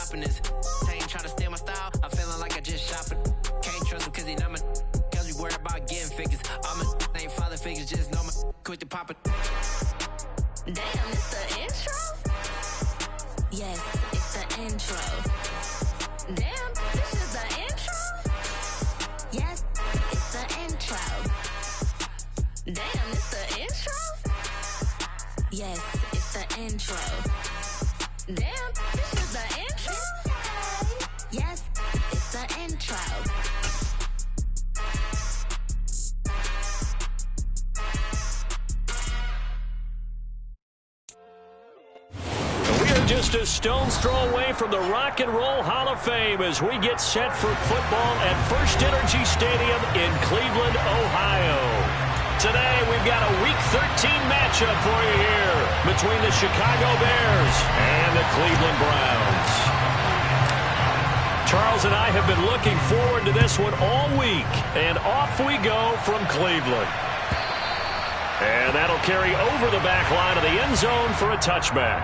stopping this. They ain't trying to steal my style. I'm feeling like I just shop it. Can't trust him cause he not my. Cause we worried about getting figures. All my ain't father figures, just know my quick to pop it. Damn, it's the intro? Yes, it's the intro. Damn, this is the intro? Yes, it's the intro. Damn, it's the intro? Yes, it's the intro. Damn, this is the intro? Yes, it's the intro. Just a stone's throw away from the Rock and Roll Hall of Fame as we get set for football at First Energy Stadium in Cleveland, Ohio. Today, we've got a Week 13 matchup for you here between the Chicago Bears and the Cleveland Browns. Charles and I have been looking forward to this one all week, and off we go from Cleveland. And that'll carry over the back line of the end zone for a touchback.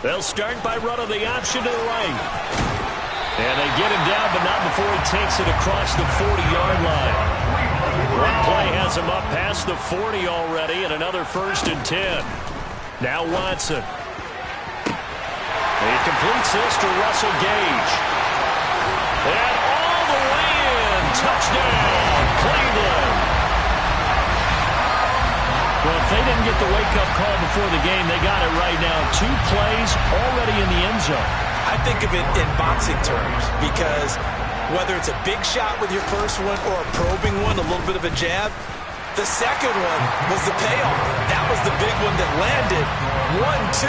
They'll start by running the option to the right. And they get him down, but not before he takes it across the 40-yard line. One play has him up past the 40 already, and another 1st and 10. Now Watson. He completes this to Russell Gage. And all the way in. Touchdown, Cleveland. Well, if they didn't get the wake-up call before the game, they got it right now. 2 plays already in the end zone. I think of it in boxing terms because whether it's a big shot with your first one or a probing one, a little bit of a jab, the second one was the payoff. That was the big one that landed. 1-2,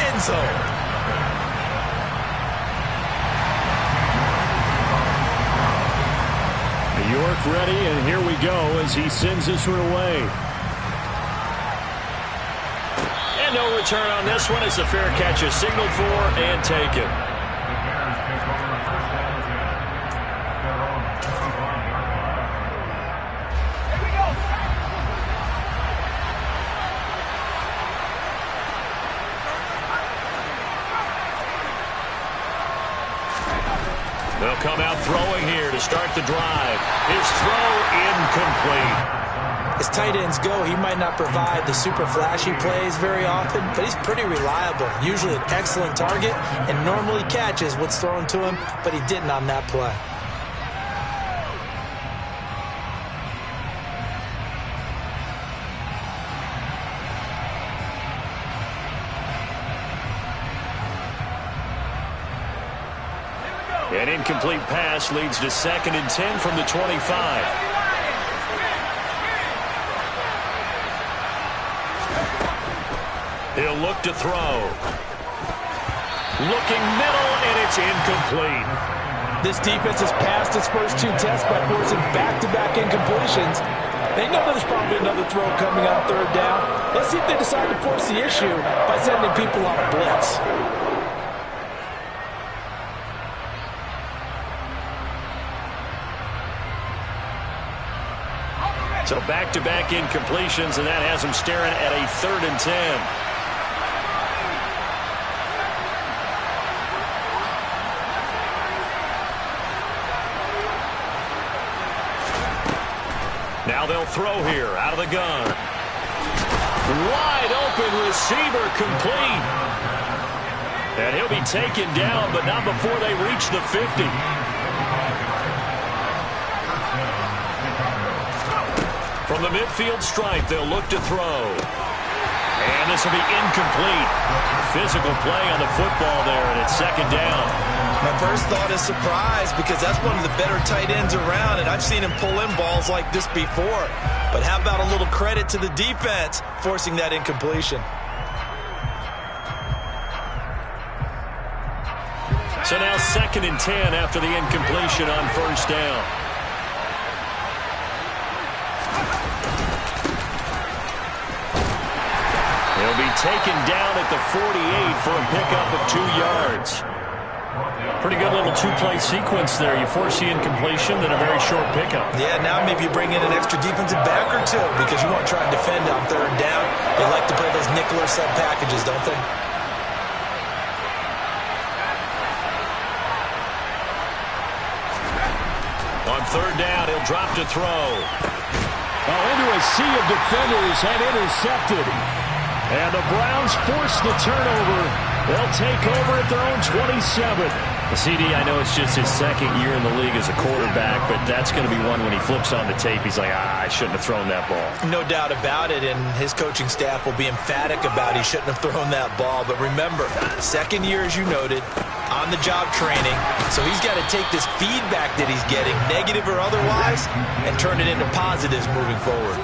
end zone. New York ready, and here we go as he sends this one away. And no return on this one. It's a fair catch, a signal for and taken. They'll come out throwing here to start the drive. His throw incomplete. As tight ends go, he might not provide the super flashy plays very often, but he's pretty reliable. Usually an excellent target and normally catches what's thrown to him, but he didn't on that play. An incomplete pass leads to 2nd and 10 from the 25. He'll look to throw. Looking middle, and it's incomplete. This defense has passed its first 2 tests by forcing back-to-back incompletions. They know there's probably another throw coming on 3rd down. Let's see if they decide to force the issue by sending people on a blitz. So back-to-back incompletions, and that has him staring at a 3rd and 10. Now they'll throw here out of the gun. Wide open receiver complete. And he'll be taken down, but not before they reach the 50. From the midfield stripe, they'll look to throw. And this will be incomplete. Physical play on the football there, and it's 2nd down. My first thought is surprise because that's one of the better tight ends around, and I've seen him pull in balls like this before. But how about a little credit to the defense forcing that incompletion? So now 2nd and 10 after the incompletion on first down. He'll be taken down at the 48 for a pickup of 2 yards. Pretty good little two-play sequence there. You force the incompletion, then a very short pickup. Yeah, now maybe you bring in an extra defensive back or two because you want to try and defend on 3rd down. They like to play those nickel or sub packages, don't they? On 3rd down, he'll drop to throw. Into a sea of defenders and intercepted. And the Browns force the turnover. They'll take over at their own 27. The CD, I know it's just his 2nd year in the league as a quarterback, but that's going to be one when he flips on the tape. He's like, I shouldn't have thrown that ball. No doubt about it, and his coaching staff will be emphatic about he shouldn't have thrown that ball. But remember, 2nd year, as you noted, on-the-job training. So he's got to take this feedback that he's getting, negative or otherwise, and turn it into positives moving forward.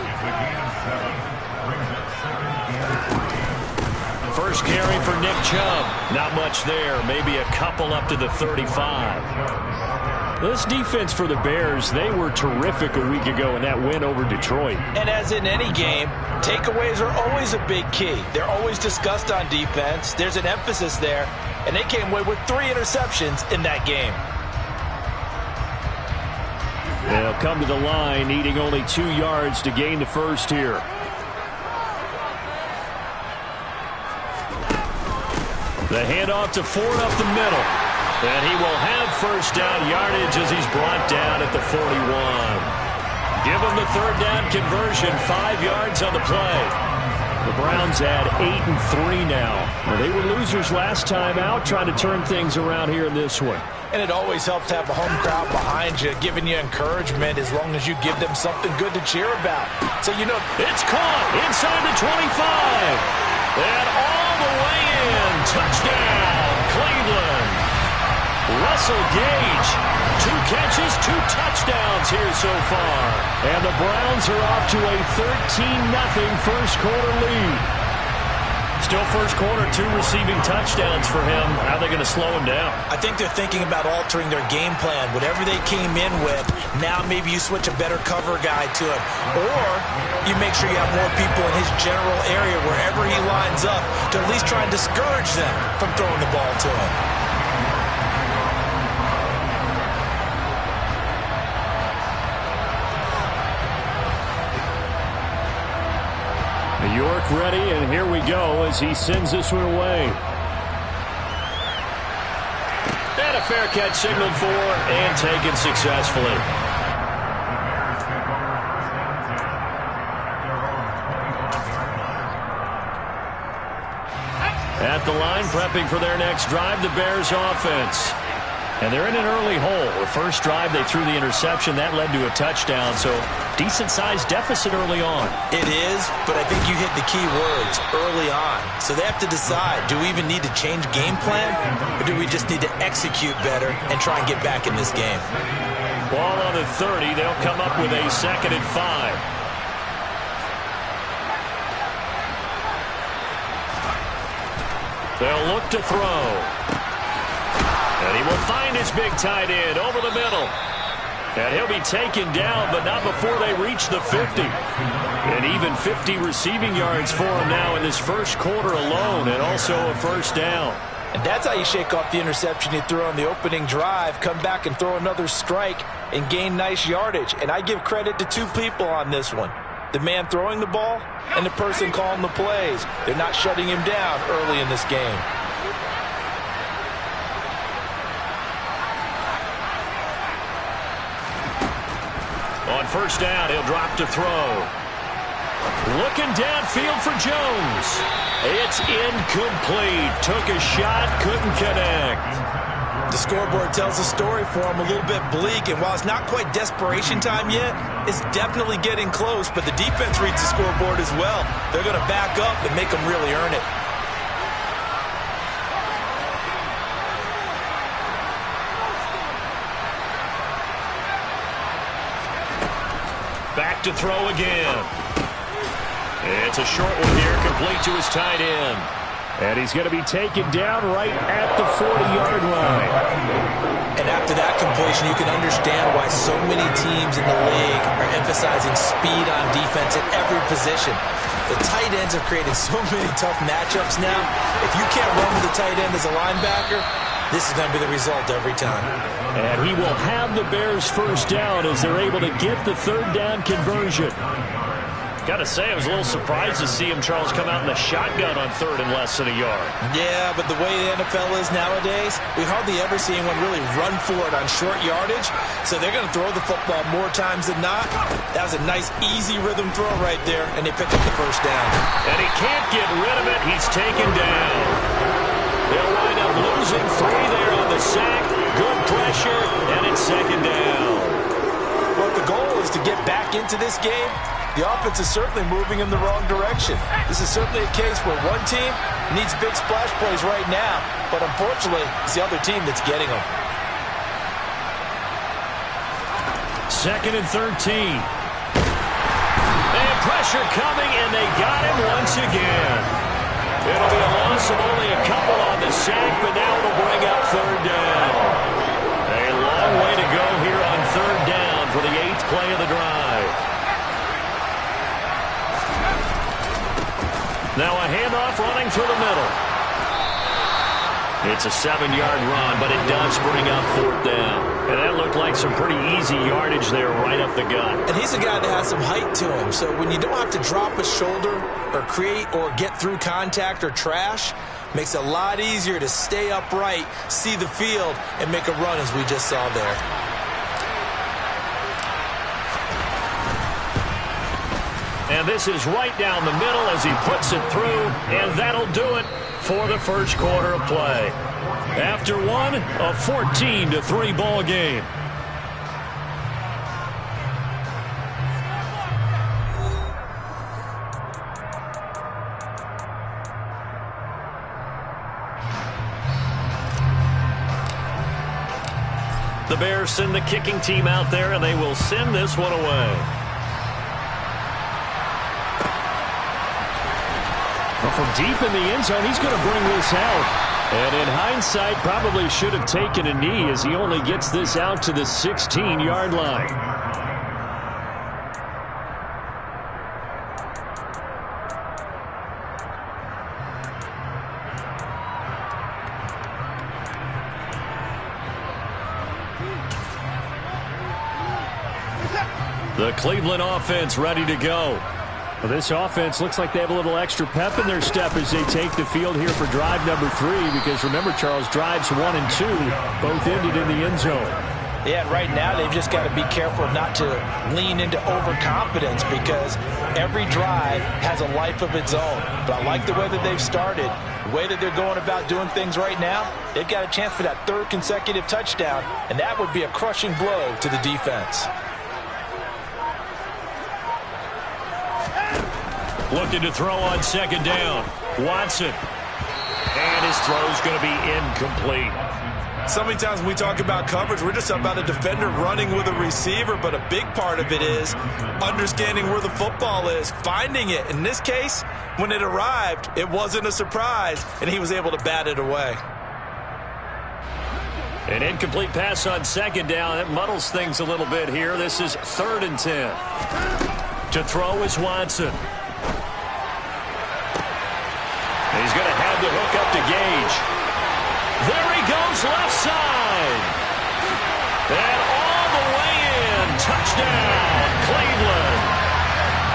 First carry for Nick Chubb. Not much there. Maybe a couple up to the 35. This defense for the Bears, they were terrific a week ago in that win over Detroit. And as in any game, takeaways are always a big key. They're always discussed on defense. There's an emphasis there. And they came away with 3 interceptions in that game. They'll come to the line, needing only 2 yards to gain the first here. The handoff to Ford up the middle. And he will have first down yardage as he's brought down at the 41. Give him the 3rd down conversion, 5 yards on the play. The Browns add 8-3 now. Well, they were losers last time out, trying to turn things around here in this one. And it always helps to have a home crowd behind you, giving you encouragement as long as you give them something good to cheer about. So, you know, it's caught inside the 25. And all the way in. Touchdown, Cleveland. Russell Gage, 2 catches, 2 touchdowns here so far. And the Browns are off to a 13-0 first quarter lead. Still first quarter, 2 receiving touchdowns for him. How are they going to slow him down? I think they're thinking about altering their game plan. Whatever they came in with, now maybe you switch a better cover guy to him. Or you make sure you have more people in his general area wherever he lines up to at least try and discourage them from throwing the ball to him. York ready, and here we go as he sends this one away. And a fair catch signaled for and taken successfully. At the line, prepping for their next drive, the Bears offense. And they're in an early hole. The first drive, they threw the interception. That led to a touchdown, so decent-sized deficit early on. It is, but I think you hit the key words, early on. So they have to decide, do we even need to change game plan, or do we just need to execute better and try and get back in this game? Ball on the 30. They'll come up with a 2nd and 5. They'll look to throw. And he will find his big tight end over the middle. And he'll be taken down, but not before they reach the 50. And even 50 receiving yards for him now in this first quarter alone, and also a first down. And that's how you shake off the interception he threw on the opening drive, come back and throw another strike and gain nice yardage. And I give credit to 2 people on this one. The man throwing the ball and the person calling the plays. They're not shutting him down early in this game. On first down, he'll drop to throw. Looking downfield for Jones. It's incomplete. Took a shot, couldn't connect. The scoreboard tells a story for him, a little bit bleak, and while it's not quite desperation time yet, it's definitely getting close, but the defense reads the scoreboard as well. They're going to back up and make them really earn it. Back to throw again. It's a short one here, complete to his tight end. And he's going to be taken down right at the 40-yard line. And after that completion, you can understand why so many teams in the league are emphasizing speed on defense at every position. The tight ends have created so many tough matchups now. If you can't run with the tight end as a linebacker, this is going to be the result every time. And he will have the Bears first down as they're able to get the third down conversion. Got to say, I was a little surprised to see him, Charles, come out in the shotgun on third and less than a yard. Yeah, but the way the NFL is nowadays, we hardly ever see anyone really run for it on short yardage. So they're going to throw the football more times than not. That was a nice, easy rhythm throw right there, and they pick up the first down. And he can't get rid of it. He's taken down. They'll wind up losing 3 there on the sack. Good pressure, and it's second down. Well, the goal is to get back into this game. The offense is certainly moving in the wrong direction. This is certainly a case where one team needs big splash plays right now, but unfortunately, it's the other team that's getting them. Second and 13. And pressure coming, and they got him once again. It'll be a loss of only a couple on the sack, but now it'll bring up third down. A long way to go here on third down for the 8th play of the drive. Now a handoff running through the middle. It's a 7-yard run, but it does bring up fourth down. And that looked like some pretty easy yardage there right up the gut. And he's a guy that has some height to him, so when you don't have to drop a shoulder or create or get through contact or trash, makes it a lot easier to stay upright, see the field, and make a run as we just saw there. And this is right down the middle as he puts it through, and that'll do it for the first quarter of play. After one, a 14-3 ball game. The Bears send the kicking team out there, and they will send this one away. From deep in the end zone, he's going to bring this out. And in hindsight, probably should have taken a knee as he only gets this out to the 16-yard line. The Cleveland offense ready to go. Well, this offense looks like they have a little extra pep in their step as they take the field here for drive number 3, because remember, Charles, drives 1 and 2 both ended in the end zone. Yeah, right now they've just got to be careful not to lean into overconfidence, because every drive has a life of its own. But I like the way that they've started, the way that they're going about doing things right now. They've got a chance for that 3rd consecutive touchdown, and that would be a crushing blow to the defense. Looking to throw on second down. Watson. And his throw's going to be incomplete. So many times when we talk about coverage, we're just about a defender running with a receiver, but a big part of it is understanding where the football is, finding it. In this case, when it arrived, it wasn't a surprise, and he was able to bat it away. An incomplete pass on second down. That muddles things a little bit here. This is 3rd and 10. To throw is Watson. He's going to have the hook up to Gage. There he goes, left side. And all the way in. Touchdown, Cleveland.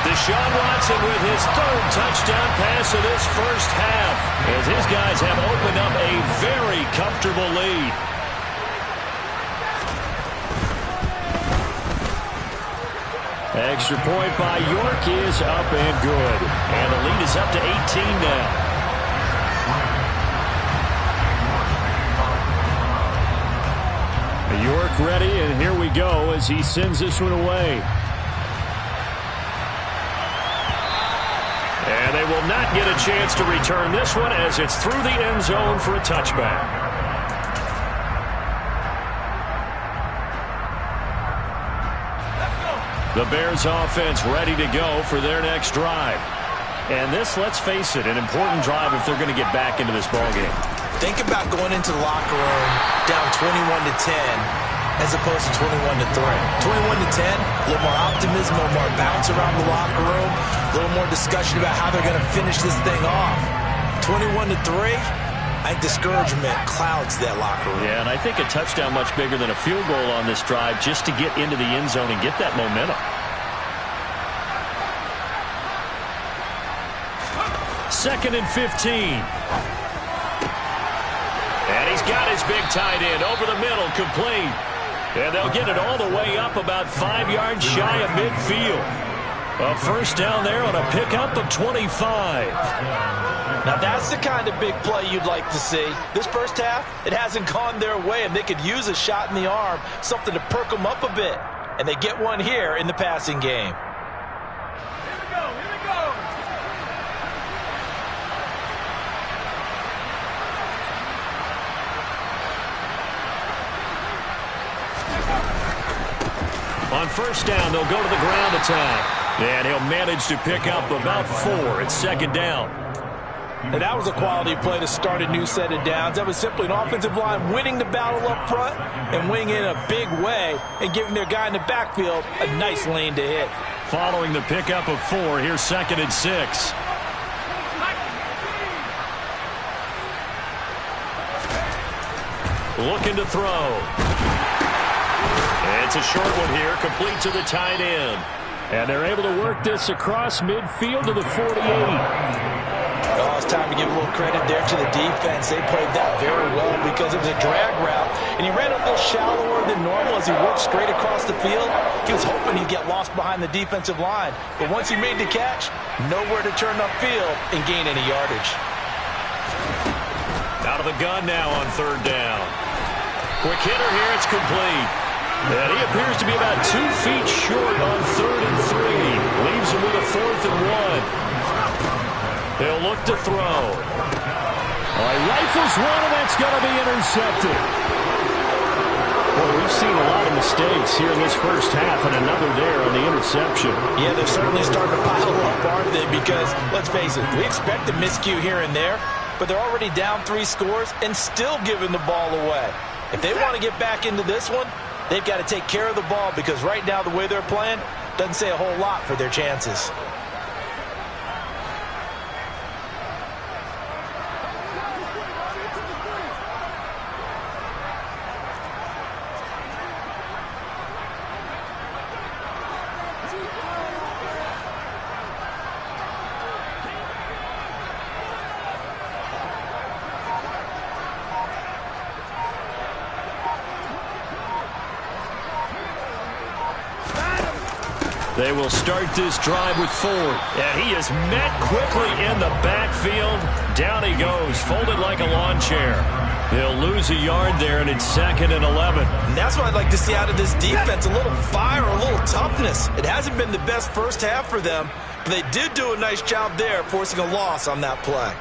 Deshaun Watson with his 3rd touchdown pass of this first half, as his guys have opened up a very comfortable lead. Extra point by York is up and good. And the lead is up to 18 now. York ready, and here we go as he sends this one away. And they will not get a chance to return this one as it's through the end zone for a touchback. The Bears offense ready to go for their next drive. And this, let's face it, an important drive if they're going to get back into this ballgame. Think about going into the locker room down 21-10 as opposed to 21-3. 21-10, a little more optimism, a little more bounce around the locker room, a little more discussion about how they're going to finish this thing off. 21-3, I think discouragement clouds that locker room. Yeah, and I think a touchdown much bigger than a field goal on this drive just to get into the end zone and get that momentum. Second and 15. And he's got his big tight end over the middle, complete. And they'll get it all the way up about 5 yards shy of midfield. A first down there on a pickup of 25. Now that's the kind of big play you'd like to see. This first half, it hasn't gone their way, and they could use a shot in the arm, something to perk them up a bit. And they get one here in the passing game. On first down, they'll go to the ground attack. And he'll manage to pick up about 4. It's second down. And that was a quality play to start a new set of downs. That was simply an offensive line winning the battle up front and winning in a big way and giving their guy in the backfield a nice lane to hit. Following the pickup of 4, here's second and 6. Looking to throw. It's a short one here, complete to the tight end. And they're able to work this across midfield to the 48. Oh, it's time to give a little credit there to the defense. They played that very well because it was a drag route, and he ran a little shallower than normal as he worked straight across the field. He was hoping he'd get lost behind the defensive line, but once he made the catch, nowhere to turn upfield and gain any yardage. Out of the gun now on third down. Quick hitter here, it's complete. And he appears to be about 2 feet short on 3rd and 3. Leaves him with a 4th and 1. He'll look to throw. Rifles one, and that's going to be intercepted. Well, we've seen a lot of mistakes here in this first half, and another there on the interception. Yeah, they're certainly starting to pile up, aren't they? Because, let's face it, we expect a miscue here and there, but they're already down 3 scores and still giving the ball away. If they want to get back into this one, they've got to take care of the ball because right now the way they're playing doesn't say a whole lot for their chances. They will start this drive with 4. And he is met quickly in the backfield. Down he goes, folded like a lawn chair. They'll lose a yard there, and it's 2nd and 11. And that's what I'd like to see out of this defense, a little fire, a little toughness. It hasn't been the best first half for them, but they did do a nice job there, forcing a loss on that play.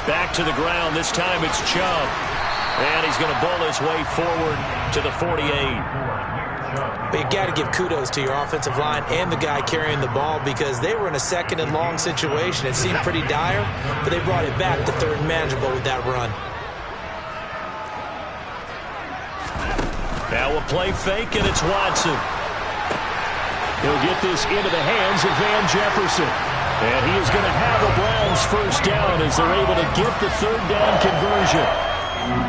Back to the ground. This time it's Chubb. And he's going to bowl his way forward to the 48. But you got to give kudos to your offensive line and the guy carrying the ball because they were in a 2nd and long situation. It seemed pretty dire, but they brought it back to 3rd and manageable with that run. Now a play fake, and it's Watson. He'll get this into the hands of Van Jefferson. And he is going to have a Browns first down as they're able to get the 3rd down conversion.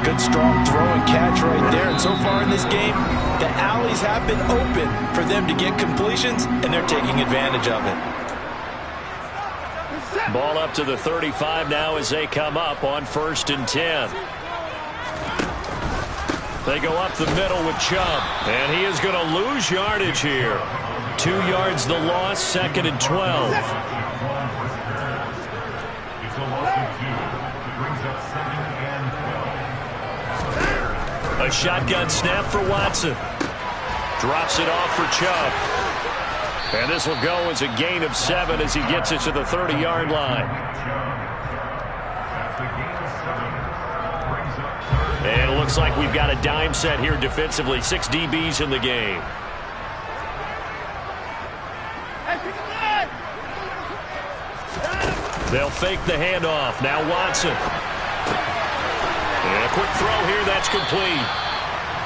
Good strong throw and catch right there. And so far in this game, the alleys have been open for them to get completions, and they're taking advantage of it. Ball up to the 35 now as they come up on 1st and 10. They go up the middle with Chubb. And he is going to lose yardage here. 2 yards the loss, 2nd and 12. A shotgun snap for Watson. Drops it off for Chubb. And this will go as a gain of 7 as he gets it to the 30-yard line. looks like we've got a dime set here defensively. 6 DBs in the game. They'll fake the handoff. Now Watson. And a quick throw here. That's complete.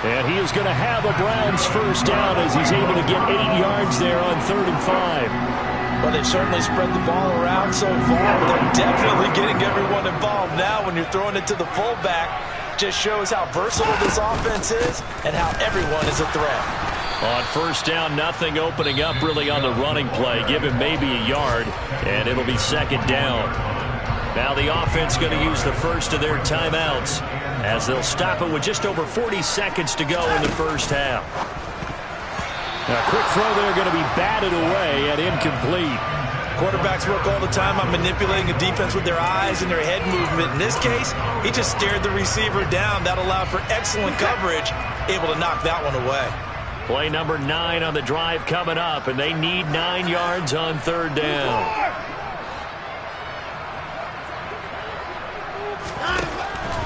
And he is going to have a Browns first down as he's able to get 8 yards there on 3rd and 5. Well, they've certainly spread the ball around so far, but they're definitely getting everyone involved now when you're throwing it to the fullback. Just shows how versatile this offense is and how everyone is a threat. On first down, nothing opening up really on the running play. Give him maybe a yard, and it'll be 2nd down. Now the offense going to use the first of their timeouts as they'll stop it with just over 40 seconds to go in the first half. A quick throw there going to be batted away and incomplete. Quarterbacks work all the time on manipulating a defense with their eyes and their head movement. In this case, he just stared the receiver down. That allowed for excellent coverage, able to knock that one away. Play number 9 on the drive coming up, and they need 9 yards on 3rd down.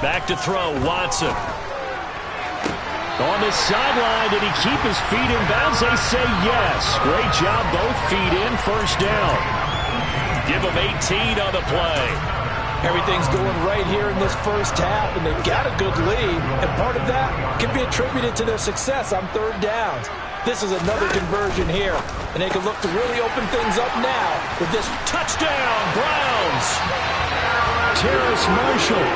Back to throw, Watson. On the sideline, did he keep his feet in bounds? They say yes. Great job, both feet in, first down. Give them 18 on the play. Everything's going right here in this first half, and they've got a good lead, and part of that can be attributed to their success on 3rd downs. This is another conversion here, and they can look to really open things up now with this touchdown, Browns. Terrace Marshall,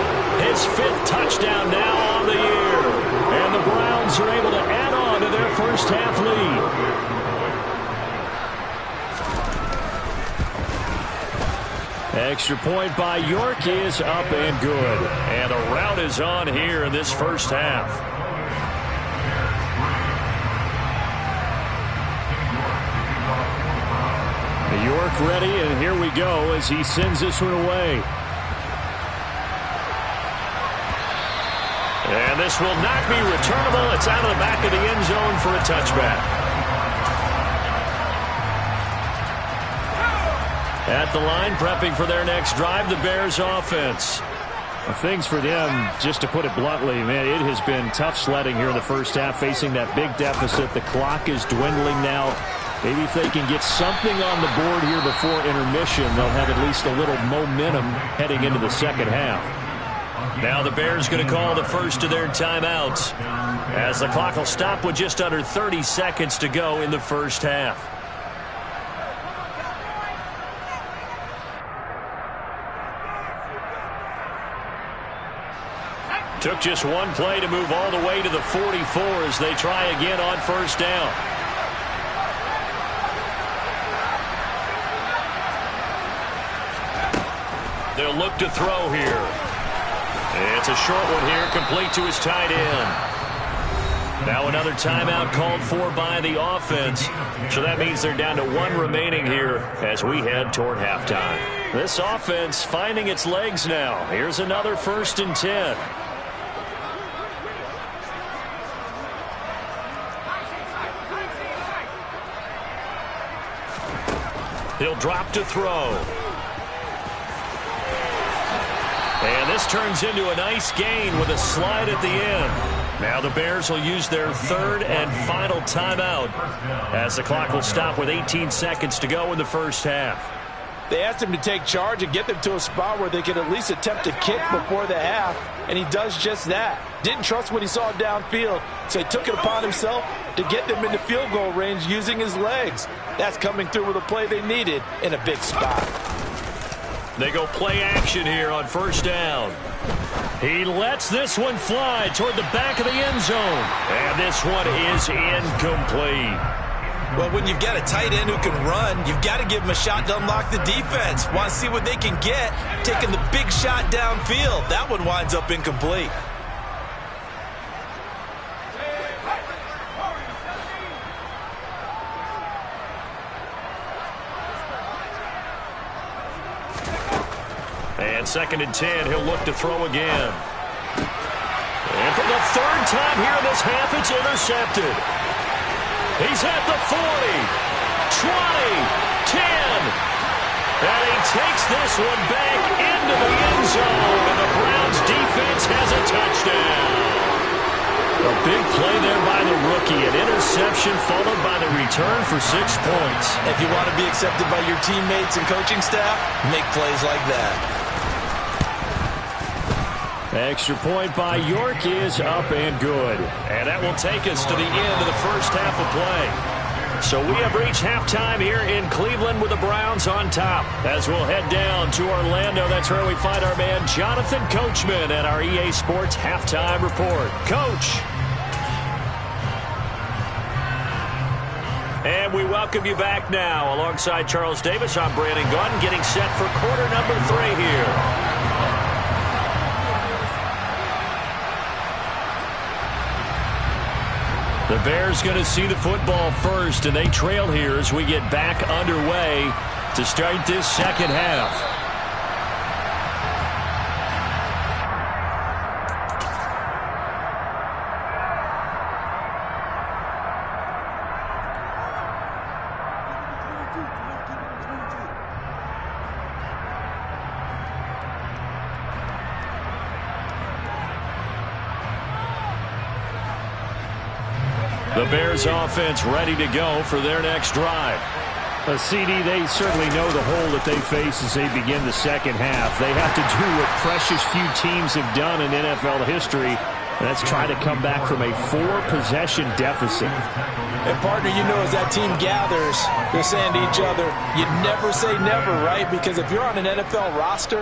his 5th touchdown now on the year. And the Browns are able to add on to their first half lead. Extra point by York is up and good. And a rout is on here in this first half. York ready, and here we go as he sends this one away. And this will not be returnable. It's out of the back of the end zone for a touchback. At the line, prepping for their next drive, the Bears offense. Things for them, just to put it bluntly, man, it has been tough sledding here in the first half, facing that big deficit. The clock is dwindling now. Maybe if they can get something on the board here before intermission, they'll have at least a little momentum heading into the second half. Now the Bears going to call the first of their timeouts as the clock will stop with just under 30 seconds to go in the first half. Took just one play to move all the way to the 44 as they try again on first down. They'll look to throw here. It's a short one here, complete to his tight end. Now another timeout called for by the offense. So that means they're down to 1 remaining here as we head toward halftime. This offense finding its legs now. Here's another 1st and 10. He'll drop to throw. And this turns into a nice gain with a slide at the end. Now the Bears will use their 3rd and final timeout as the clock will stop with 18 seconds to go in the first half. They asked him to take charge and get them to a spot where they could at least attempt to kick before the half, and he does just that. Didn't trust what he saw downfield, so he took it upon himself to get them into field goal range using his legs. That's coming through with a play they needed in a big spot. They go play action here on first down. He lets this one fly toward the back of the end zone. And this one is incomplete. Well, when you've got a tight end who can run, you've got to give him a shot to unlock the defense. Want to see what they can get, taking the big shot downfield. That one winds up incomplete. And 2nd and 10, he'll look to throw again. And for the 3rd time here in this half, it's intercepted. He's at the 40, 20, 10. And he takes this one back into the end zone. And the Browns defense has a touchdown. A big play there by the rookie. An interception followed by the return for 6 points. If you want to be accepted by your teammates and coaching staff, make plays like that. Extra point by York is up and good. And that will take us to the end of the first half of play. So we have reached halftime here in Cleveland with the Browns on top. As we'll head down to Orlando, that's where we find our man Jonathan Coachman at our EA Sports Halftime Report. Coach. And we welcome you back now. Alongside Charles Davis, I'm Brandon Gaudin, getting set for quarter number 3 here. The Bears going to see the football first, and they trail here as we get back underway to start this second half. The Bears offense ready to go for their next drive. CD, they certainly know the hole that they face as they begin the second half. They have to do what precious few teams have done in NFL history, and that's try to come back from a 4-possession deficit. And, partner, you know, as that team gathers, they're saying to each other, you never say never, right? Because if you're on an NFL roster,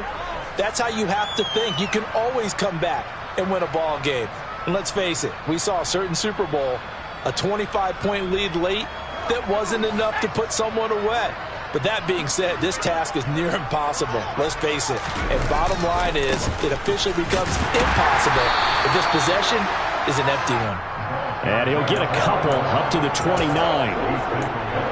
that's how you have to think. You can always come back and win a ball game. And let's face it, we saw a certain Super Bowl, a 25-point lead late that wasn't enough to put someone away. But that being said, this task is near impossible. Let's face it. And bottom line is, it officially becomes impossible if this possession is an empty one. And he'll get a couple up to the 29.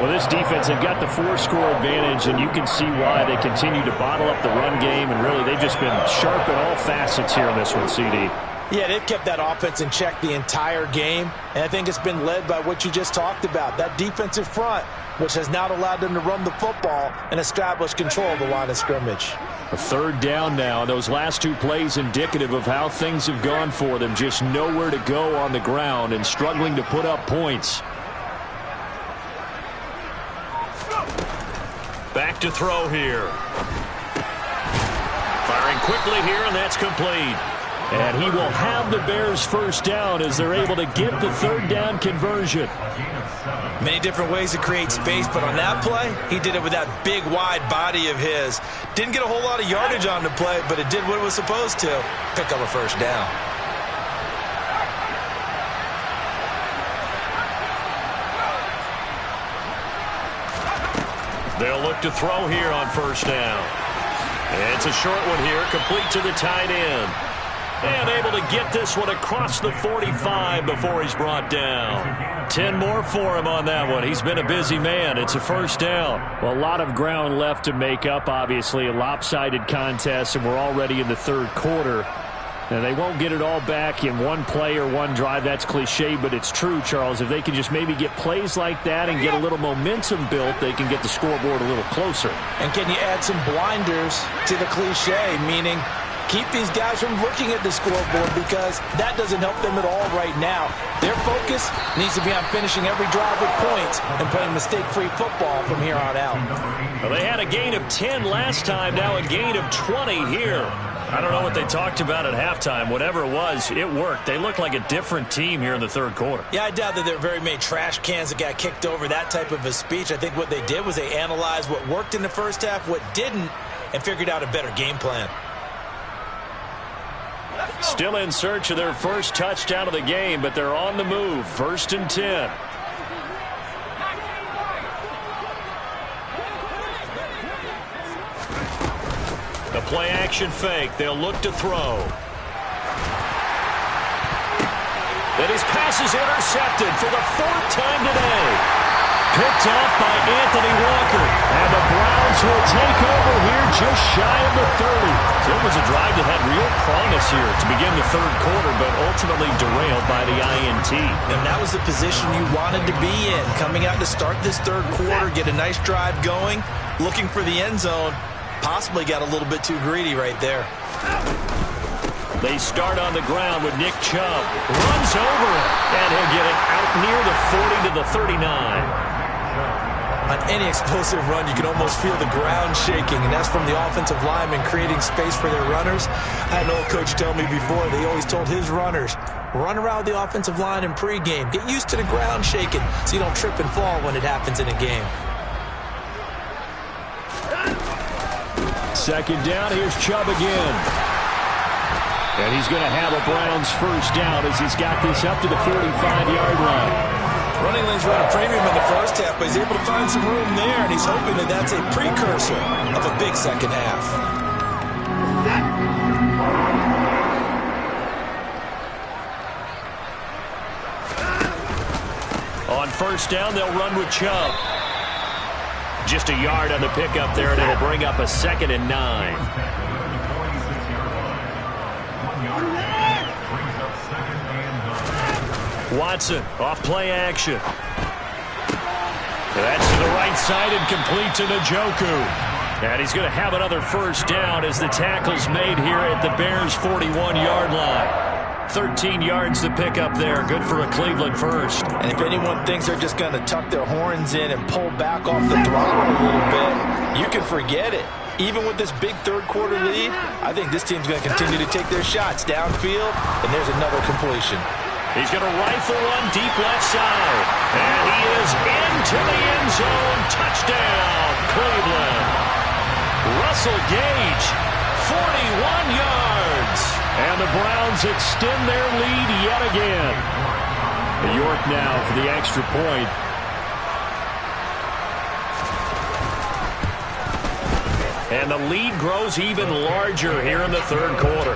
Well, this defense, they've got the 4-score advantage, and you can see why they continue to bottle up the run game. And really, they've just been sharp in all facets here in this one, CD. Yeah, they've kept that offense in check the entire game, and I think it's been led by what you just talked about, that defensive front, which has not allowed them to run the football and establish control of the line of scrimmage. A third down now. Those last 2 plays indicative of how things have gone for them. Just nowhere to go on the ground and struggling to put up points. Back to throw here. Firing quickly here, and that's complete. And he will have the Bears first down as they're able to get the third down conversion. Many different ways to create space, but on that play, he did it with that big, wide body of his. Didn't get a whole lot of yardage on the play, but it did what it was supposed to. Pick up a first down. They'll look to throw here on first down. And it's a short one here, complete to the tight end. And able to get this one across the 45 before he's brought down. 10 more for him on that one. He's been a busy man. It's a first down. Well, a lot of ground left to make up, obviously. A lopsided contest, and we're already in the third quarter. And they won't get it all back in one play or one drive. That's cliche, but it's true, Charles. If they can just maybe get plays like that and get a little momentum built, they can get the scoreboard a little closer. And can you add some blinders to the cliche, meaning keep these guys from looking at the scoreboard, because that doesn't help them at all right now. Their focus needs to be on finishing every drive with points and playing mistake-free football from here on out. Well, they had a gain of 10 last time, now a gain of 20 here. I don't know what they talked about at halftime. Whatever it was, it worked. They look like a different team here in the third quarter. Yeah, I doubt that there are very many trash cans that got kicked over, that type of a speech. I think what they did was they analyzed what worked in the first half, what didn't, and figured out a better game plan. Still in search of their first touchdown of the game, but they're on the move. 1st and 10. The play action fake. They'll look to throw. And his pass is intercepted for the 4th time today. Picked off by Anthony Walker. And the Browns will take over here just shy of the 30. So it was a drive that had real promise here to begin the third quarter, but ultimately derailed by the INT. And that was the position you wanted to be in. Coming out to start this third quarter, get a nice drive going, looking for the end zone. Possibly got a little bit too greedy right there. They start on the ground with Nick Chubb. Runs over it, and he'll get it out near the 40 to the 39. On any explosive run, you can almost feel the ground shaking, and that's from the offensive linemen creating space for their runners. I had an old coach tell me before, they always told his runners, run around the offensive line in pregame. Get used to the ground shaking so you don't trip and fall when it happens in a game. Second down, here's Chubb again. And he's going to have a Browns first down as he's got this up to the 45-yard line. Running lanes run a premium in the first half, but he's able to find some room there, and he's hoping that that's a precursor of a big second half. On first down, they'll run with Chubb. Just a yard on the pickup there, and it'll bring up a 2nd and 9. Watson, off play action. That's to the right side and complete to Njoku. And he's going to have another first down as the tackle's made here at the Bears' 41-yard line. 13 yards to pick up there. Good for a Cleveland first. And if anyone thinks they're just going to tuck their horns in and pull back off the throttle a little bit, you can forget it. Even with this big third-quarter lead, I think this team's going to continue to take their shots downfield, and there's another completion. He's going to rifle one deep left side. And he is into the end zone. Touchdown, Cleveland. Russell Gage, 41 yards. And the Browns extend their lead yet again. York now for the extra point. And the lead grows even larger here in the third quarter.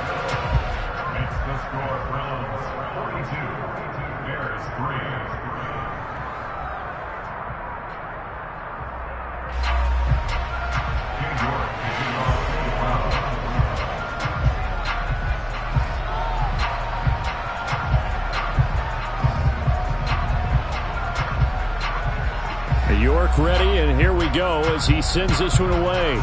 York ready, and here we go as he sends this one away.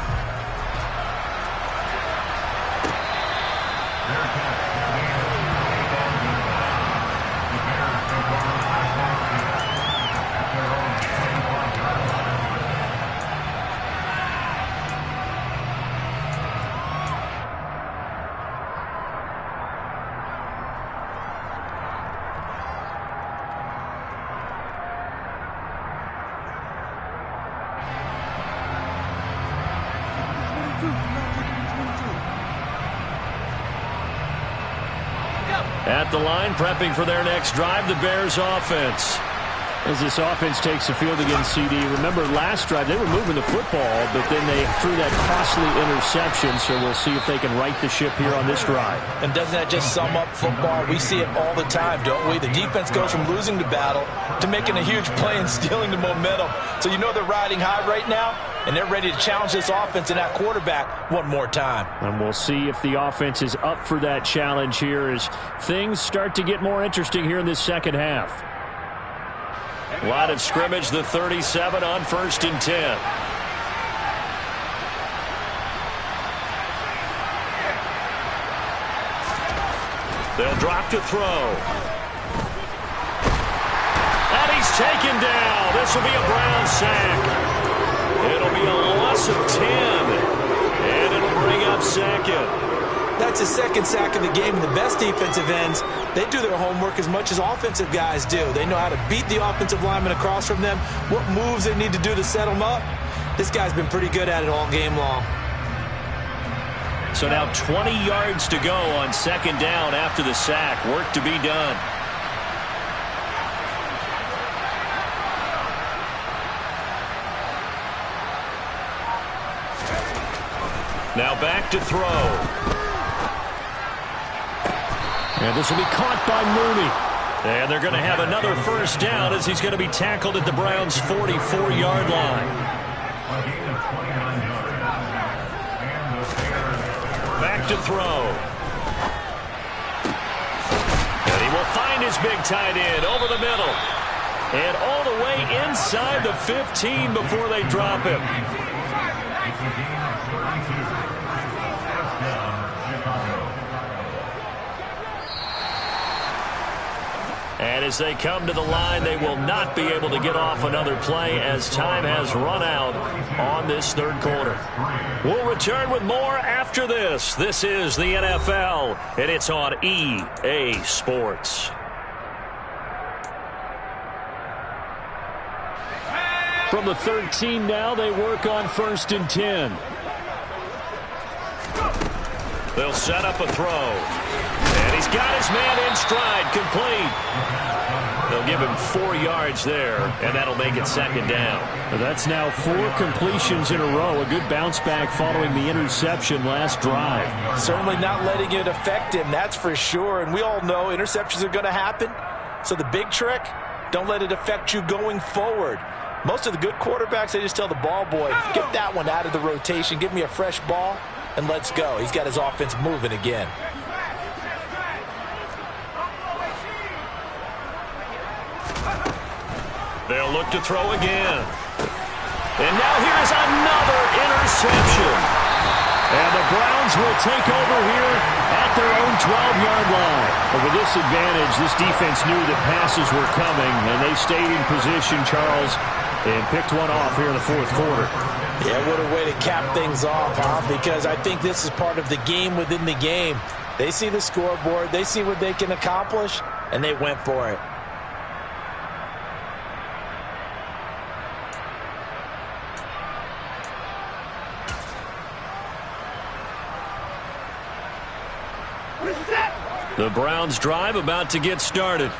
At the line, prepping for their next drive, the Bears offense. As this offense takes the field against CD, remember last drive they were moving the football, but then they threw that costly interception, so we'll see if they can right the ship here on this drive. And doesn't that just sum up football? We see it all the time, don't we? The defense goes from losing the battle to making a huge play and stealing the momentum. So you know they're riding high right now, and they're ready to challenge this offense and that quarterback one more time. And we'll see if the offense is up for that challenge here as things start to get more interesting here in this second half. Line of scrimmage, the 37 on 1st and 10. They'll drop to throw. And he's taken down. This will be a Brown sack. It'll be a loss of 10. And it'll bring up 2nd. That's his 2nd sack of the game, and the best defensive ends, they do their homework as much as offensive guys do. They know how to beat the offensive lineman across from them, what moves they need to do to set them up. This guy's been pretty good at it all game long. So now 20 yards to go on 2nd down after the sack. Work to be done. Now back to throw. And this will be caught by Mooney. And they're going to have another first down as he's going to be tackled at the Browns' 44-yard line. Back to throw. And he will find his big tight end over the middle. And all the way inside the 15 before they drop him. And as they come to the line, they will not be able to get off another play as time has run out on this third quarter. We'll return with more after this. This is the NFL, and it's on EA Sports. From the 13 now, they work on 1st and 10. They'll set up a throw. And he's got his man in stride, complete. They'll give him 4 yards there, and that'll make it 2nd down. That's now 4 completions in a row. A good bounce back following the interception last drive. Certainly not letting it affect him, that's for sure. And we all know interceptions are going to happen. So the big trick, don't let it affect you going forward. Most of the good quarterbacks, they just tell the ball boy, get that one out of the rotation, give me a fresh ball, and let's go. He's got his offense moving again. They'll look to throw again. And now here's another interception. And the Browns will take over here at their own 12-yard line. But with this advantage, this defense knew that passes were coming, and they stayed in position, Charles, and picked one off here in the 4th quarter. Yeah, what a way to cap things off, huh? Because I think this is part of the game within the game. They see the scoreboard, they see what they can accomplish, and they went for it. The Browns drive about to get started.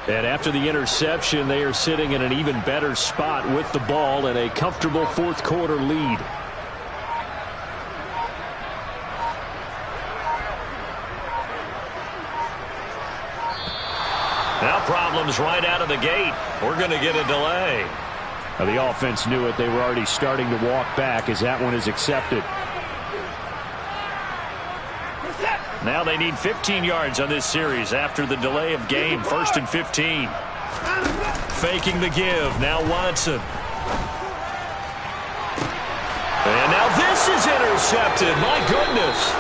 And after the interception, they are sitting in an even better spot with the ball and a comfortable 4th quarter lead. Now problems right out of the gate. We're going to get a delay. Now the offense knew it. They were already starting to walk back as that one is accepted. Now they need 15 yards on this series after the delay of game. 1st and 15. Faking the give. Now Watson. And now this is intercepted. My goodness.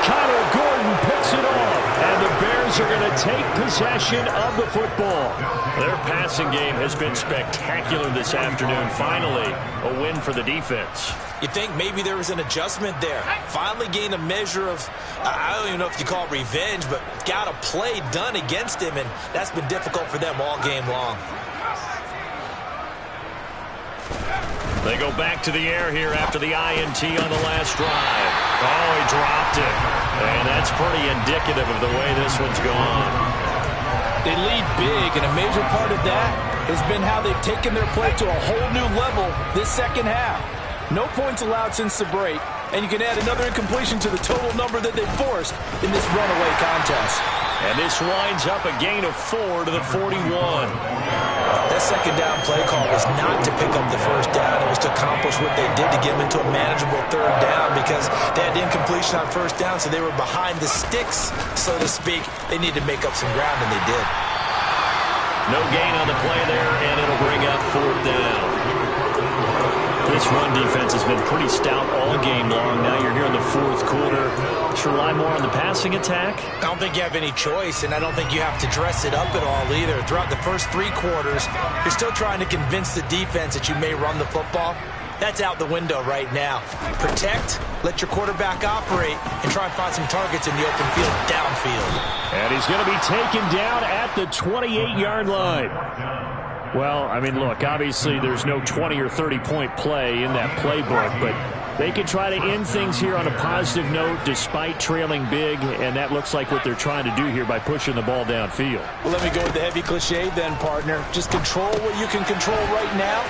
Kyler Gordon picks it off. And the Bears are going to take possession of the football. Their passing game has been spectacular this afternoon. Finally, a win for the defense. You think maybe there was an adjustment there. Finally gained a measure of, I don't even know if you call it revenge, but got a play done against him, and that's been difficult for them all game long. They go back to the air here after the INT on the last drive. Oh, he dropped it. And that's pretty indicative of the way this one's gone. They lead big, and a major part of that has been how they've taken their play to a whole new level this 2nd half. No points allowed since the break, and you can add another incompletion to the total number that they forced in this runaway contest. And this winds up a gain of 4 to the 41. That 2nd down play call was not to pick up the 1st down. It was to accomplish what they did to get them into a manageable 3rd down because they had incompletion on 1st down, so they were behind the sticks, so to speak. They needed to make up some ground, and they did. No gain on the play there, and it'll bring up 4th down. This run defense has been pretty stout all game long. Now you're here in the 4th quarter. Should rely more on the passing attack? I don't think you have any choice, and I don't think you have to dress it up at all either. Throughout the first 3 quarters, you're still trying to convince the defense that you may run the football. That's out the window right now. Protect, let your quarterback operate, and try and find some targets in the open field, downfield. And he's going to be taken down at the 28-yard line. Well, I mean, look, obviously there's no 20 or 30-point play in that playbook, but they can try to end things here on a positive note despite trailing big, and that looks like what they're trying to do here by pushing the ball downfield. Well, let me go with the heavy cliche then, partner. Just control what you can control right now,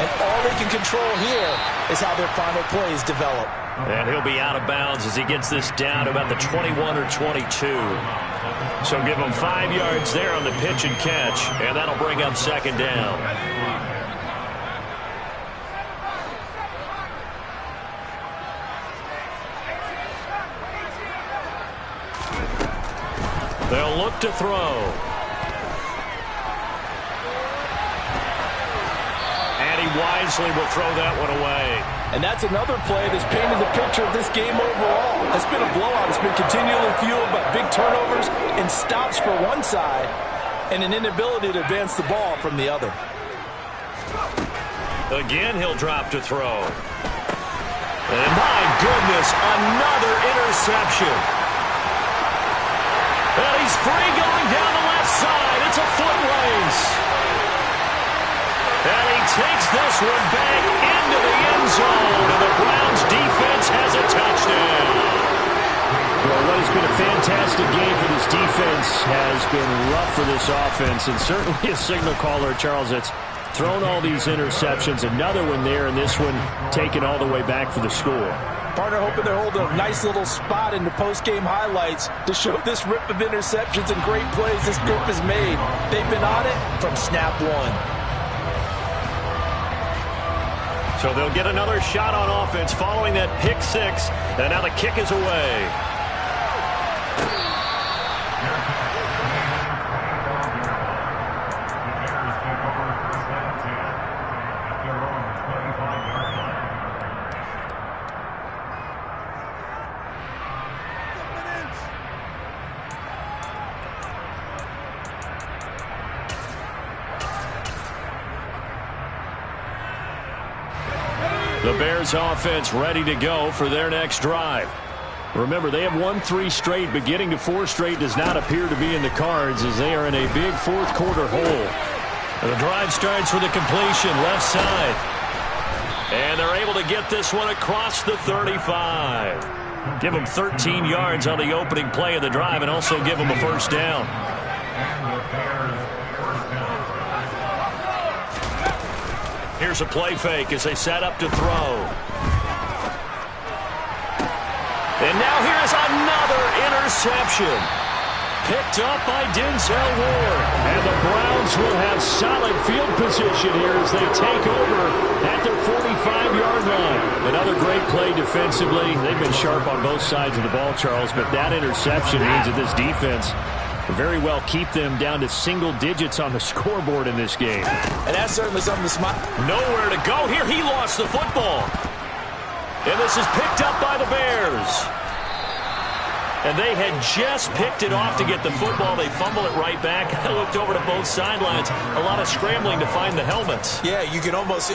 and all they can control here is how their final plays develop. And he'll be out of bounds as he gets this down to about the 21 or 22. So give him 5 yards there on the pitch and catch, and that'll bring up 2nd down. They'll look to throw. And he wisely will throw that one away. And that's another play that's painted the picture of this game overall. It's been a blowout. It's been continually fueled by big turnovers and stops for one side and an inability to advance the ball from the other. Again, he'll drop to throw. And my goodness, another interception. And he's free going down the left side. It's a foot race. And he takes this one back into the end zone. And the Browns defense has a touchdown. Well, what has been a fantastic game for this defense has been rough for this offense. And certainly a signal caller, Charles, that's thrown all these interceptions. Another one there, and this one taken all the way back for the score. Partner hoping to hold a nice little spot in the post-game highlights to show this rip of interceptions and great plays this group has made. They've been on it from snap one. So they'll get another shot on offense following that pick six. And now the kick is away. The Bears offense ready to go for their next drive. Remember, they have won 3 straight, but getting to 4 straight does not appear to be in the cards as they are in a big fourth quarter hole. The drive starts with a completion left side. And they're able to get this one across the 35. Give them 13 yards on the opening play of the drive and also give them a first down. Here's a play fake as they set up to throw. And now here's another interception. Picked up by Denzel Ward. And the Browns will have solid field position here as they take over at their 45-yard line. Another great play defensively. They've been sharp on both sides of the ball, Charles, but that interception means that this defense very well keep them down to single digits on the scoreboard in this game. And that's certainly something to smile. Nowhere to go here. He lost the football. And this is picked up by the Bears. And they had just picked it off to get the football. They fumble it right back. I looked over to both sidelines. A lot of scrambling to find the helmets. Yeah, you can almost,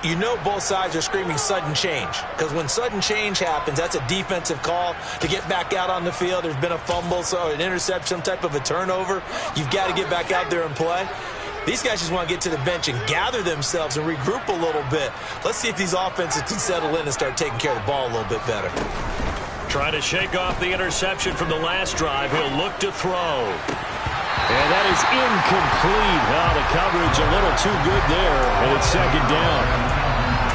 you know both sides are screaming sudden change. Because when sudden change happens, that's a defensive call to get back out on the field. There's been a fumble, so an interception, some type of a turnover. You've got to get back out there and play. These guys just want to get to the bench and gather themselves and regroup a little bit. Let's see if these offenses can settle in and start taking care of the ball a little bit better. Trying to shake off the interception from the last drive. He'll look to throw. And that is incomplete. Oh, the coverage a little too good there, and it's second down.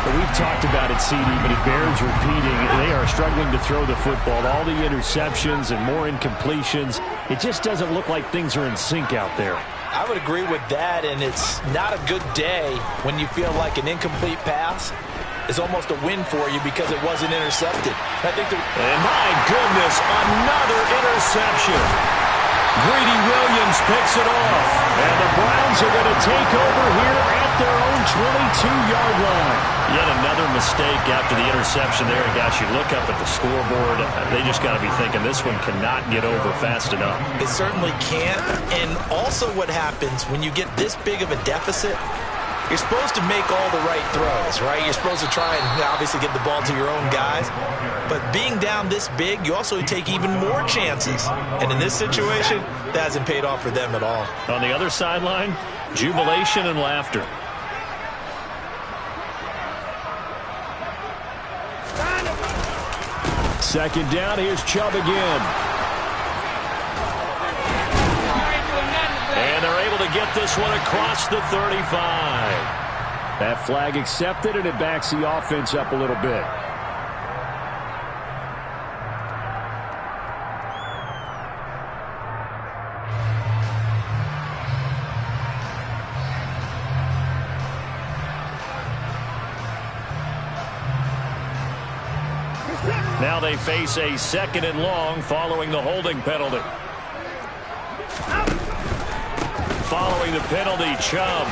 But we've talked about it, CD, but it bears repeating. They are struggling to throw the football. All the interceptions and more incompletions. It just doesn't look like things are in sync out there. I would agree with that, and it's not a good day when you feel like an incomplete pass is almost a win for you because it wasn't intercepted. And my goodness, another interception. Greedy Williams picks it off. And the Browns are going to take over here at their own 22-yard line. Yet another mistake after the interception there. And gosh, you look up at the scoreboard, they just got to be thinking this one cannot get over fast enough. It certainly can't. And also what happens when you get this big of a deficit, you're supposed to make all the right throws, right? You're supposed to try and obviously get the ball to your own guys. But being down this big, you also take even more chances. And in this situation, that hasn't paid off for them at all. On the other sideline, jubilation and laughter. Second down, here's Chubb again. And they're able to get this one across the 35. That flag accepted, and it backs the offense up a little bit. Now they face a second and long following the holding penalty. Following the penalty, Chubb.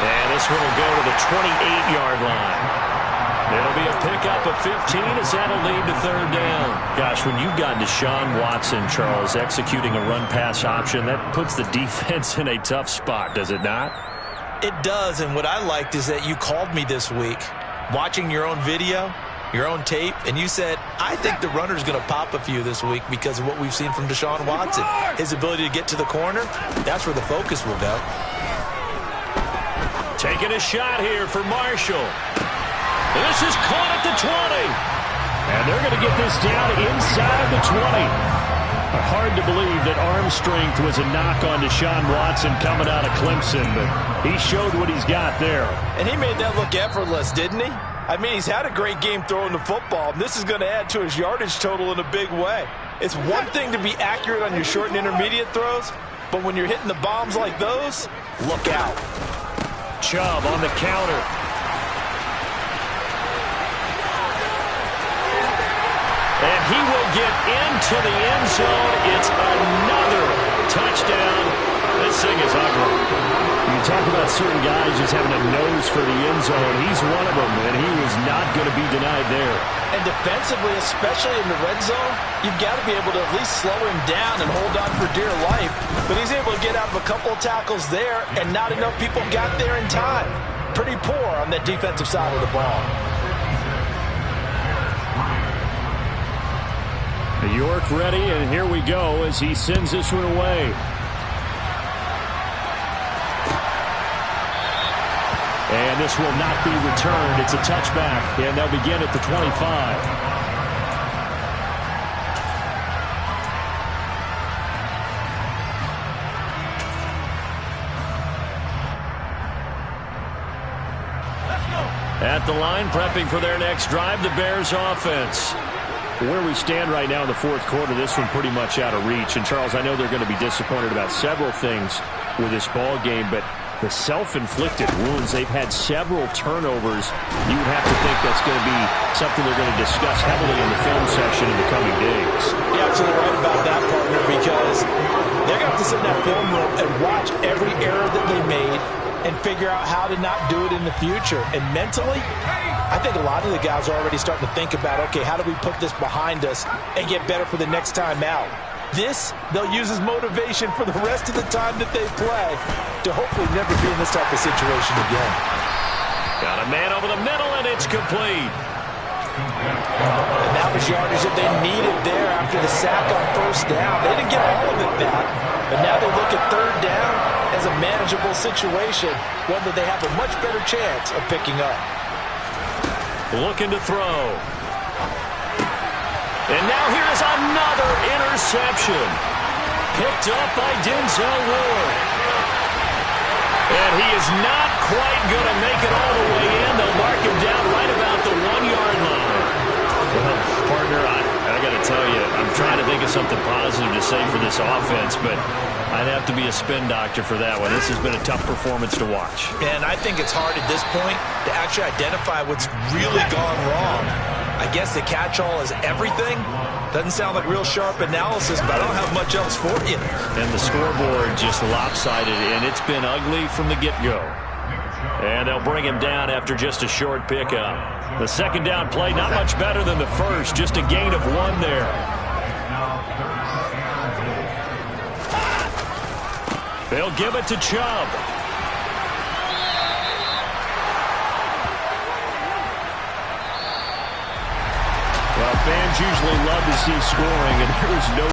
And this one will go to the 28-yard line. It'll be a pickup of 15 as that'll lead to third down. Gosh, when you've got Deshaun Watson, Charles, executing a run-pass option, that puts the defense in a tough spot, does it not? It does, and what I liked is that you called me this week, watching your own video, your own tape, and you said, I think the runner's going to pop a few this week because of what we've seen from Deshaun Watson. His ability to get to the corner, that's where the focus will go. Taking a shot here for Marshall. This is caught at the 20. And they're going to get this down inside the 20. Hard to believe that arm strength was a knock on Deshaun Watson coming out of Clemson, but he showed what he's got there. And he made that look effortless, didn't he? I mean, he's had a great game throwing the football, and this is going to add to his yardage total in a big way. It's one thing to be accurate on your short and intermediate throws, but when you're hitting the bombs like those, look out. Chubb on the counter. And he will get into the end zone. It's another touchdown. This thing is ugly. You talk about certain guys just having a nose for the end zone. He's one of them, and he was not going to be denied there. And defensively, especially in the red zone, you've got to be able to at least slow him down and hold on for dear life. But he's able to get out of a couple of tackles there, and not enough people got there in time. Pretty poor on that defensive side of the ball. York ready, and here we go as he sends this one away. And this will not be returned. It's a touchback, and they'll begin at the 25. At the line, prepping for their next drive, the Bears offense. Where we stand right now in the fourth quarter, this one pretty much out of reach. And, Charles, I know they're going to be disappointed about several things with this ball game, but the self-inflicted wounds, they've had several turnovers. You would have to think that's going to be something they're going to discuss heavily in the film session in the coming days. You're absolutely right about that, partner, because they're going to have to sit in that film room and watch every error that they made and figure out how to not do it in the future. And mentally, I think a lot of the guys are already starting to think about, okay, how do we put this behind us and get better for the next time out? This, they'll use as motivation for the rest of the time that they play to hopefully never be in this type of situation again. Got a man over the middle, and it's complete. And that was yardage that they needed there after the sack on first down. They didn't get all of it back, but now they look at third down as a manageable situation, one that they have a much better chance of picking up. Looking to throw. And now here's another interception. Picked up by Denzel Ward. And he is not quite going to make it all the way in. They'll mark him down right about the 1-yard line. Well, partner, I got to tell you, I'm trying to think of something positive to say for this offense, but I'd have to be a spin doctor for that one. This has been a tough performance to watch. And I think it's hard at this point to actually identify what's really gone wrong. I guess the catch-all is everything. Doesn't sound like real sharp analysis, but I don't have much else for you. And the scoreboard just lopsided, and it's been ugly from the get-go. And they'll bring him down after just a short pickup. The second down play, not much better than the first, just a gain of 1 there. They'll give it to Chubb. Well, fans usually love to see scoring, and there's no